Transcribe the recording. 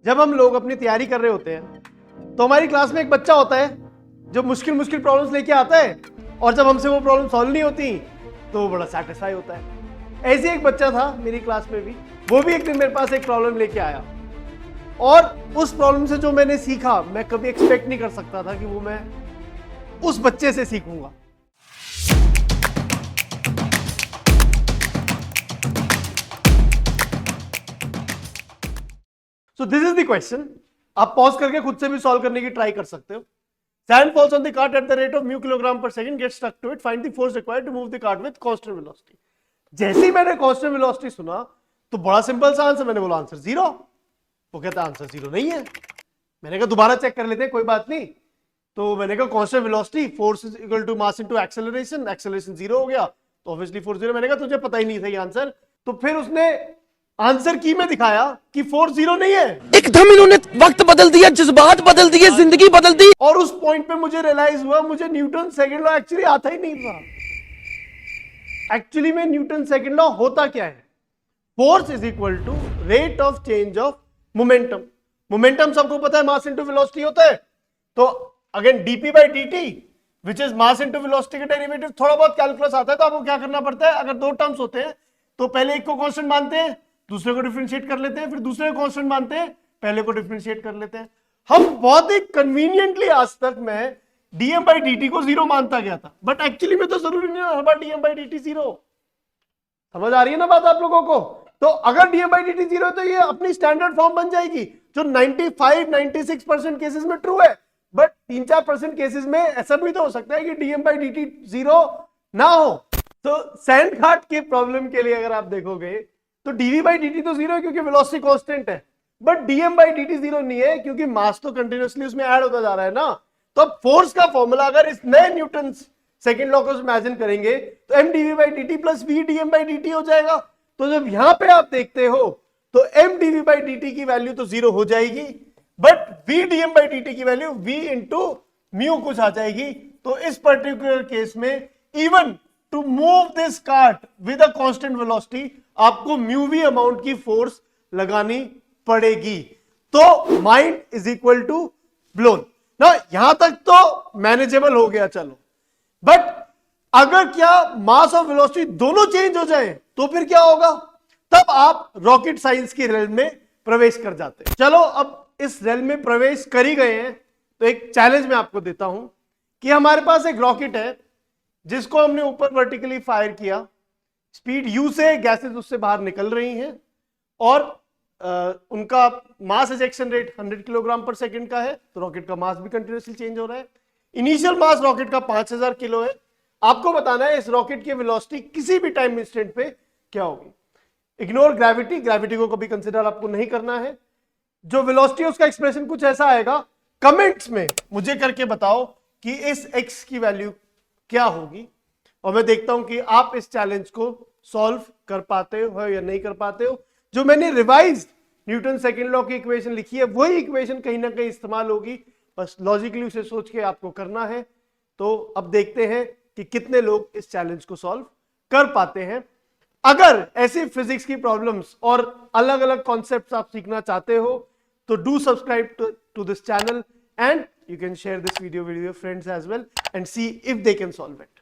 जब हम लोग अपनी तैयारी कर रहे होते हैं तो हमारी क्लास में एक बच्चा होता है जो मुश्किल मुश्किल प्रॉब्लम्स लेके आता है, और जब हमसे वो प्रॉब्लम सॉल्व नहीं होती तो वो बड़ा सैटिस्फाई होता है। ऐसे एक बच्चा था मेरी क्लास में भी, वो भी एक दिन मेरे पास एक प्रॉब्लम लेके आया, और उस प्रॉब्लम से जो मैंने सीखा मैं कभी एक्सपेक्ट नहीं कर सकता था कि वो मैं उस बच्चे से सीखूंगा। So this is the question. आप पॉज करके खुद से भी सॉल्व करने की ट्राई कर सकते हो। Sand falls on the cart at the rate of mu kilogram per second, gets stuck to it. Find the force required to move the cart with constant velocity. जैसे ही मैंने constant velocity सुना तो बड़ा simple सा answer, मैंने बोला answer 0। वो कहता आंसर 0 नहीं है। मैंने कहा दोबारा चेक कर लेते हैं, कोई बात नहीं। तो मैंने कहा constant velocity, force is equal to mass into acceleration, acceleration 0 हो गया तो obviously force 0। मैंने कहा तुझे पता ही नहीं था ये आंसर। तो फिर उसने आंसर की में दिखाया कि फोर्स 0 नहीं है। एकदम इन्होंने वक्त बदल दिया, जज्बात बदल दिए, जिंदगी बदल दी। और उस पॉइंट पे मुझे रियलाइज हुआ मुझे न्यूटन सेकंड लॉ एक्चुअली आता ही नहीं था। एक्चुअली में न्यूटन सेकंड लॉ होता क्या है? Force is equal to rate of change of momentum. Momentum सबको पता है मास इनटू वेलोसिटी होता है। तो again dp by dt which is mass into velocity का डेरिवेटिव। थोड़ा बहुत कैलकुलस आता है तो आपको क्या करना पड़ता है, अगर दो टर्म्स होते हैं तो पहले एक को कांस्टेंट मानते हैं, दूसरे को डिफरेंशिएट कर लेते हैं, फिर दूसरे को कांस्टेंट मानते हैं, पहले को डिफरेंशिएट कर लेते हैं। हम बहुत ही कन्वीनियंटली आज तक मैं डीएम बाई डी को 0 मानता गया था, बट एक्चुअली में तो जरूरी नहीं हर बार डीएम बाई डी 0। समझ आ रही है ना बात आप लोगों को? तो अगर डीएम बाई डी 0 है तो ये अपनी स्टैंडर्ड फॉर्म बन जाएगी जो 95-96% केसेस में ट्रू है। बट 3-4% केसेस में ऐसा भी तो हो सकता है कि डीएम बाई डी 0 ना हो। तो सैंड कार्ट के प्रॉब्लम के लिए अगर आप देखोगे तो डीवी बाई डी तो 0 है क्योंकि वेलोसिटी कांस्टेंट है, बट डीएम बाई डी 0 नहीं है क्योंकि मास तो कंटिन्यूअसली उसमें ऐड होता जा रहा है ना। तो अब फोर्स का फॉर्मूला अगर इस नए न्यूटन सेकंड लॉ को इमेजिन करेंगे तो m dv by d plus v dm by d हो जाएगा। तो जब यहां पे आप देखते हो तो एम डीवी बाई डी की वैल्यू तो 0 हो जाएगी, but v dm by d की वैल्यू वी इंटू म्यू कुछ आ जाएगी। तो इस पर्टिकुलर केस में even to move this cart with a constant velocity आपको म्यू वी अमाउंट की फोर्स लगानी पड़ेगी। तो mind is equal to blown ना। यहां तक तो मैनेजेबल हो गया चलो, बट अगर क्या मास और वेलोसिटी दोनों चेंज हो जाए तो फिर क्या होगा? तब आप रॉकेट साइंस की रेल में प्रवेश कर जाते हैं। चलो अब इस रेल में प्रवेश कर ही गए हैं तो एक चैलेंज मैं आपको देता हूं कि हमारे पास एक रॉकेट है जिसको हमने ऊपर वर्टिकली फायर किया, स्पीड u से गैसेस उससे बाहर निकल रही हैं और उनका मास इजेक्शन रेट 100 किलोग्राम पर सेकंड का है, तो रॉकेट का मास भी कंटिन्यूअसली चेंज हो रहा है। इनिशियल मास रॉकेट का 5000 किलो है। आपको बताना है इस रॉकेट की वेलोसिटी किसी भी टाइम इंस्टेंट पे क्या होगी। इग्नोर ग्रेविटी, ग्रेविटी को कभी कंसिडर आपको नहीं करना है। जो वेलोसिटी है उसका एक्सप्रेशन कुछ ऐसा आएगा, कमेंट्स में मुझे करके बताओ कि इस x की वैल्यू क्या होगी, और मैं देखता हूं कि आप इस चैलेंज को सॉल्व कर पाते हो या नहीं कर पाते हो। जो मैंने रिवाइज न्यूटन सेकंड लॉ की इक्वेशन लिखी है वही इक्वेशन कहीं ना कहीं इस्तेमाल होगी, बस लॉजिकली उसे सोच के आपको करना है। तो अब देखते हैं कि कितने लोग इस चैलेंज को सॉल्व कर पाते हैं। अगर ऐसी फिजिक्स की प्रॉब्लम्स और अलग अलग कॉन्सेप्ट्स आप सीखना चाहते हो तो do subscribe to this channel and you can share this video with your friends as well and see if they can solve it.